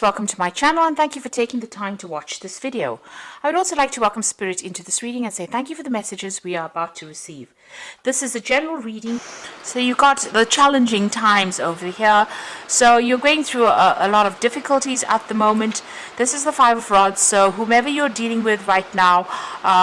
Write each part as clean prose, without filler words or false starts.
Welcome to my channel and thank you for taking the time to watch this video. I would also like to welcome Spirit into this reading and say thank you for the messages we are about to receive. This is a general reading, so you got the challenging times over here. So you're going through a lot of difficulties at the moment. This is the Five of Rods, so whomever you're dealing with right now,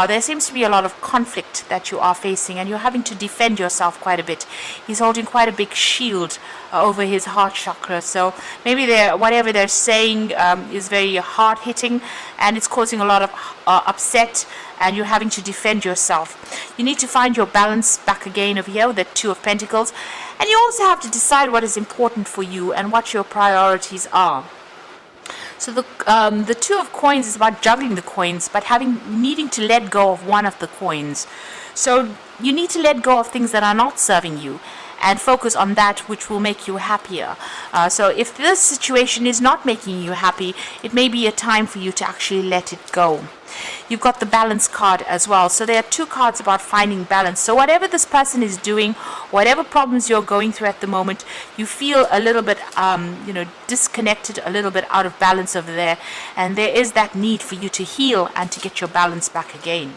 there seems to be a lot of conflict that you are facing and you're having to defend yourself quite a bit. He's holding quite a big shield over his heart chakra, so maybe whatever they're saying is very hard hitting and it's causing a lot of upset, and you're having to defend yourself. You need to find your balance back again over here with the Two of Pentacles, and you also have to decide what is important for you and what your priorities are. So the Two of Coins is about juggling the coins, but needing to let go of one of the coins. So you need to let go of things that are not serving you and focus on that which will make you happier. So if this situation is not making you happy, it may be a time for you to actually let it go. You've got the Balance card as well. So there are two cards about finding balance. So whatever this person is doing, whatever problems you're going through at the moment, you feel a little bit disconnected, a little bit out of balance over there, and there is that need for you to heal and to get your balance back again.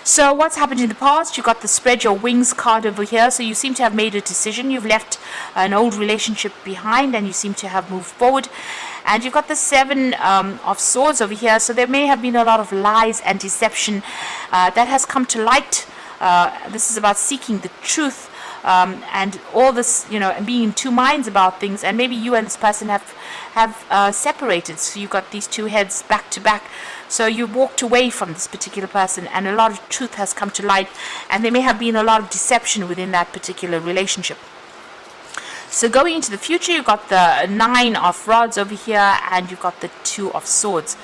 So what's happened in the past? You've got the Spread Your Wings card over here. So you seem to have made a decision. You've left an old relationship behind and you seem to have moved forward. And you've got the Seven of Swords over here. So there may have been a lot of lies and deception that has come to light. This is about seeking the truth. And all this, and being in two minds about things, and maybe you and this person have separated, so you've got these two heads back to back, so you walked away from this particular person and a lot of truth has come to light, and there may have been a lot of deception within that particular relationship. So going into the future, you've got the Nine of Rods over here and you've got the Two of Swords.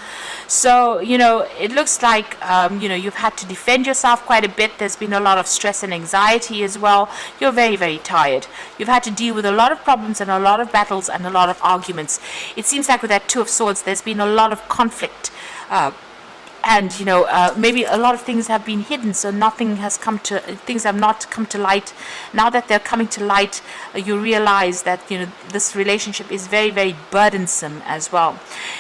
So, it looks like, you've had to defend yourself quite a bit. There's been a lot of stress and anxiety as well. You're very, very tired. You've had to deal with a lot of problems and a lot of battles and a lot of arguments. It seems like with that Two of Swords, there's been a lot of conflict. And maybe a lot of things have been hidden, so things have not come to light. Now that they're coming to light, you realize that this relationship is very, very burdensome as well.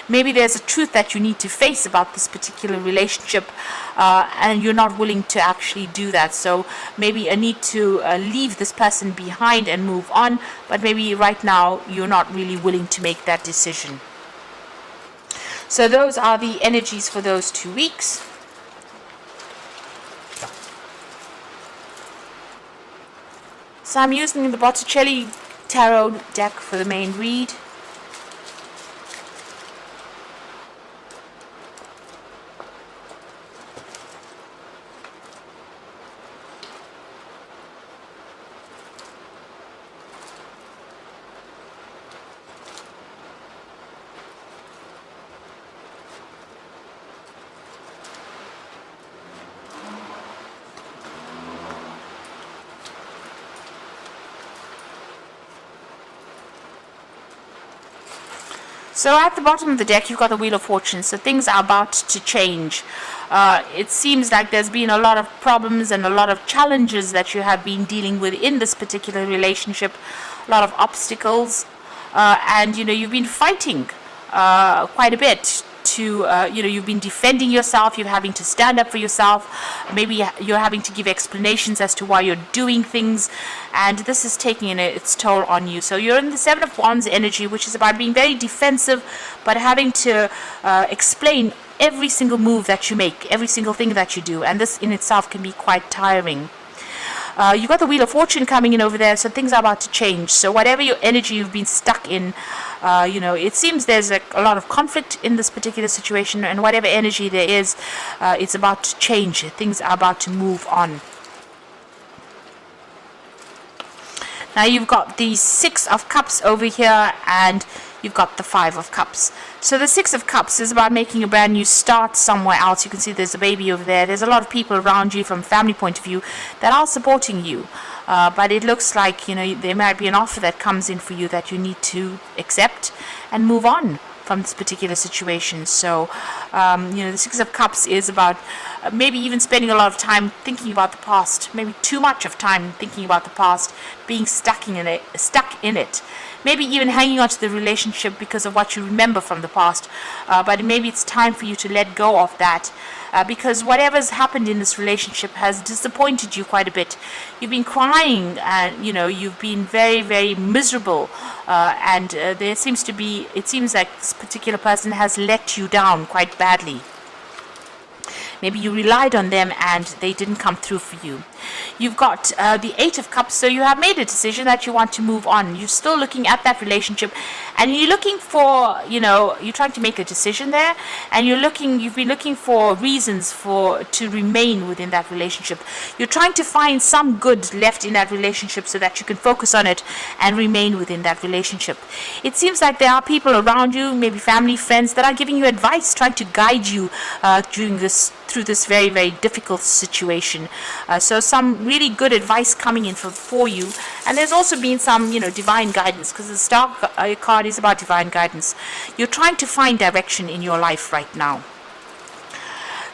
Maybe there's a truth that you need to face about this particular relationship, and you're not willing to actually do that. So maybe a need to leave this person behind and move on, but maybe right now you're not really willing to make that decision. So those are the energies for those 2 weeks. So I'm using the Botticelli Tarot deck for the main read. So at the bottom of the deck, you've got the Wheel of Fortune. So things are about to change. It seems like there's been a lot of problems and a lot of challenges that you have been dealing with in this particular relationship. A lot of obstacles. And, you've been fighting quite a bit. You've been defending yourself, you're having to stand up for yourself, maybe you're having to give explanations as to why you're doing things, and this is taking its toll on you. So you're in the Seven of Wands energy, which is about being very defensive, but having to explain every single move that you make, every single thing that you do, and this in itself can be quite tiring. You've got the Wheel of Fortune coming in over there, so things are about to change. So whatever your energy you've been stuck in, it seems there's a lot of conflict in this particular situation, and whatever energy there is, it's about to change. Things are about to move on. Now you've got the Six of Cups over here, and you've got the Five of Cups. So the Six of Cups is about making a brand new start somewhere else. You can see there's a baby over there. There's a lot of people around you from a family point of view that are supporting you. But it looks like, there might be an offer that comes in for you that you need to accept and move on from this particular situation. So, the Six of Cups is about maybe even spending a lot of time thinking about the past, maybe too much of time thinking about the past, being stuck in it. maybe even hanging on to the relationship because of what you remember from the past. But maybe it's time for you to let go of that. Because whatever's happened in this relationship has disappointed you quite a bit. You've been crying, and you've been very, very miserable, and it seems like this particular person has let you down quite badly. Maybe you relied on them and they didn't come through for you. You've got the Eight of Cups, so you have made a decision that you want to move on. You're still looking at that relationship, and you're looking for, you're trying to make a decision there, and you've been looking for reasons to remain within that relationship. You're trying to find some good left in that relationship so that you can focus on it and remain within that relationship. It seems like there are people around you, maybe family, friends, that are giving you advice, trying to guide you through this very, very difficult situation. So some really good advice coming in for you. And there's also been some, divine guidance, because the Star card is about divine guidance. You're trying to find direction in your life right now.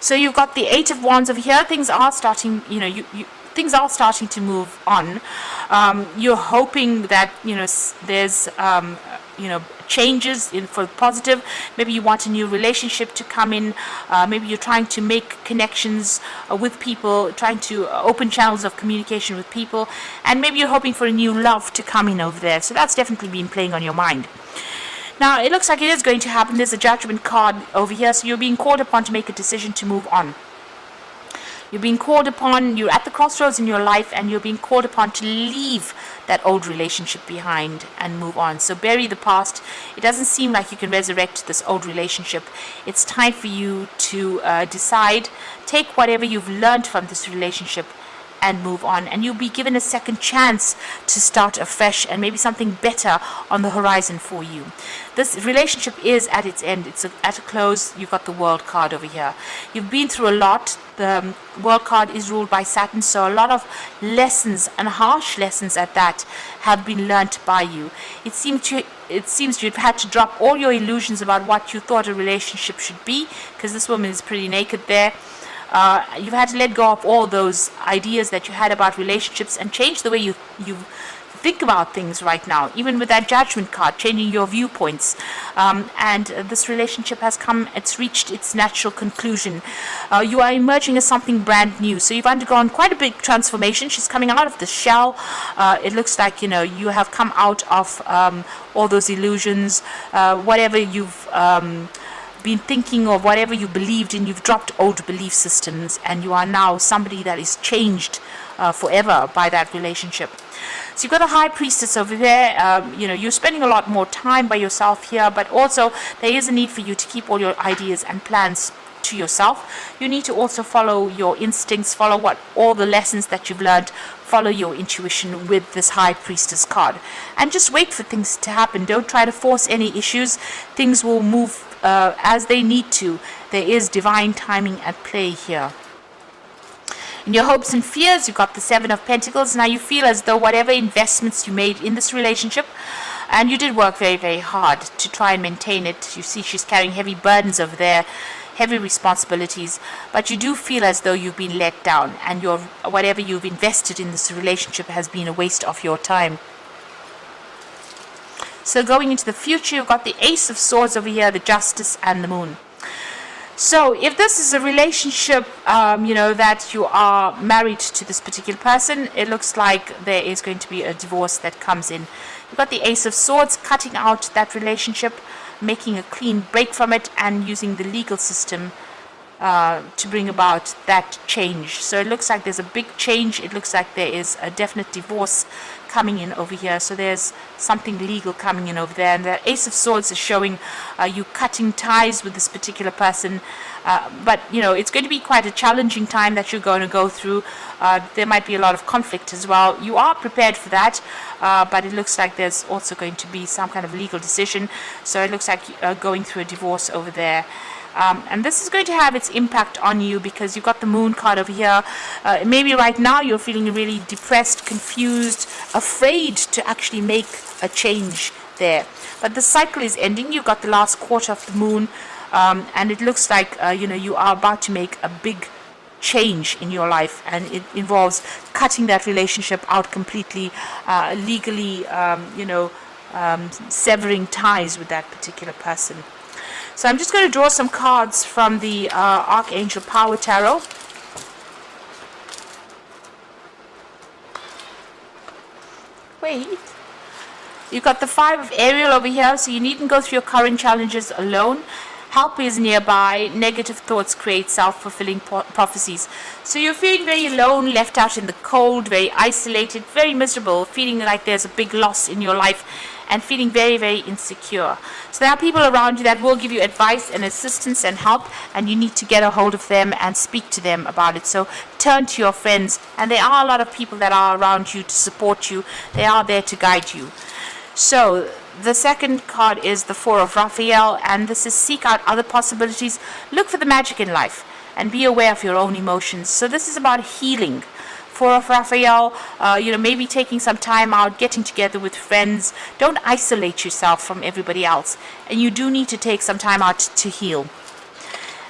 So you've got the Eight of Wands over here. Things are starting, things are starting to move on. You're hoping that, there's, changes for positive. Maybe you want a new relationship to come in. Maybe you're trying to make connections with people, trying to open channels of communication with people, and maybe you're hoping for a new love to come in over there. So that's definitely been playing on your mind. Now it looks like it is going to happen. There's a Judgment card over here, so you're being called upon to make a decision to move on. You're being called upon, you're at the crossroads in your life, and you're being called upon to leave that old relationship behind and move on. So bury the past. It doesn't seem like you can resurrect this old relationship. It's time for you to decide, take whatever you've learned from this relationship and move on, and you'll be given a second chance to start afresh, and maybe something better on the horizon for you. This relationship is at its end. It's at a close. You've got the World card over here. You've been through a lot. The World card is ruled by Saturn, so a lot of lessons, and harsh lessons at that, have been learnt by you. It seems you've had to drop all your illusions about what you thought a relationship should be, because this woman is pretty naked there. You've had to let go of all those ideas that you had about relationships and change the way you think about things right now, even with that Judgment card, changing your viewpoints. And this relationship it's reached its natural conclusion. You are emerging as something brand new. So you've undergone quite a big transformation. She's coming out of the shell. It looks like, you have come out of all those illusions, whatever you've been thinking, or whatever you believed in. You've dropped old belief systems, and you are now somebody that is changed forever by that relationship. So you've got a High Priestess over there. You're spending a lot more time by yourself here, but also there is a need for you to keep all your ideas and plans to yourself. You need to also follow your instincts, follow all the lessons that you've learned, follow your intuition with this High Priestess card, and just wait for things to happen. Don't try to force any issues. Things will move as they need to. There is divine timing at play here. In your hopes and fears, you've got the Seven of Pentacles. Now you feel as though whatever investments you made in this relationship, and you did work very, very hard to try and maintain it. You see she's carrying heavy burdens over there, heavy responsibilities, but you do feel as though you've been let down, and whatever you've invested in this relationship has been a waste of your time. So going into the future, you've got the Ace of Swords over here, the Justice, and the Moon. So if this is a relationship, that you are married to this particular person, it looks like there is going to be a divorce that comes in. You've got the Ace of Swords, cutting out that relationship, making a clean break from it, and using the legal system to bring about that change. So it looks like there's a big change. It looks like there is a definite divorce coming in over here. So there's something legal coming in over there. And the Ace of Swords is showing you cutting ties with this particular person. But, it's going to be quite a challenging time that you're going to go through. There might be a lot of conflict as well. You are prepared for that, but it looks like there's also going to be some kind of legal decision. So it looks like going through a divorce over there. And this is going to have its impact on you, because you've got the Moon card over here. Maybe right now you're feeling really depressed, confused, afraid to actually make a change there. But the cycle is ending. You've got the last quarter of the Moon, and it looks like you are about to make a big change in your life, and it involves cutting that relationship out completely, legally, severing ties with that particular person. So I'm just going to draw some cards from the Archangel Power Tarot. Wait. You've got the Five of Ariel over here, so you needn't go through your current challenges alone. Help is nearby. Negative thoughts create self-fulfilling prophecies. So you're feeling very alone, left out in the cold, very isolated, very miserable, feeling like there's a big loss in your life, and feeling very, very insecure. So there are people around you that will give you advice and assistance and help, and you need to get a hold of them and speak to them about it. So turn to your friends, and there are a lot of people that are around you to support you. They are there to guide you. So the second card is the Four of Raphael, and this is seek out other possibilities. Look for the magic in life and be aware of your own emotions. So this is about healing. Four of Raphael, maybe taking some time out, getting together with friends. Don't isolate yourself from everybody else. And you do need to take some time out to heal.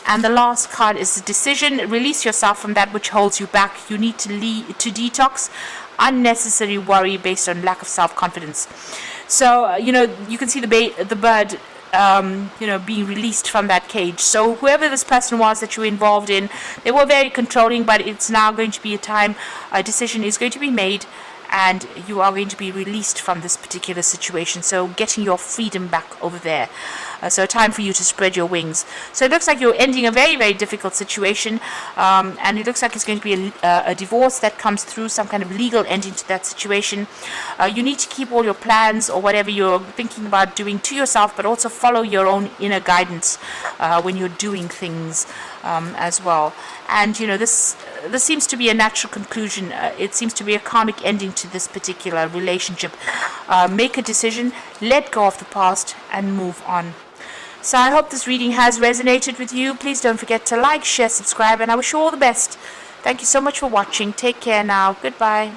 And the last card is the decision. Release yourself from that which holds you back. You need to detox unnecessary worry based on lack of self-confidence. So, you can see the bird, being released from that cage. So whoever this person was that you were involved in, they were very controlling, but it's now going to be a decision is going to be made, and you are going to be released from this particular situation. So getting your freedom back over there. So time for you to spread your wings. So it looks like you're ending a very, very difficult situation, and it looks like it's going to be a divorce that comes through, some kind of legal ending to that situation. You need to keep all your plans or whatever you're thinking about doing to yourself, but also follow your own inner guidance when you're doing things as well. And this seems to be a natural conclusion. It seems to be a karmic ending to this particular relationship. Make a decision, let go of the past, and move on. So I hope this reading has resonated with you. Please don't forget to like, share, subscribe, and I wish you all the best. Thank you so much for watching. Take care now. Goodbye.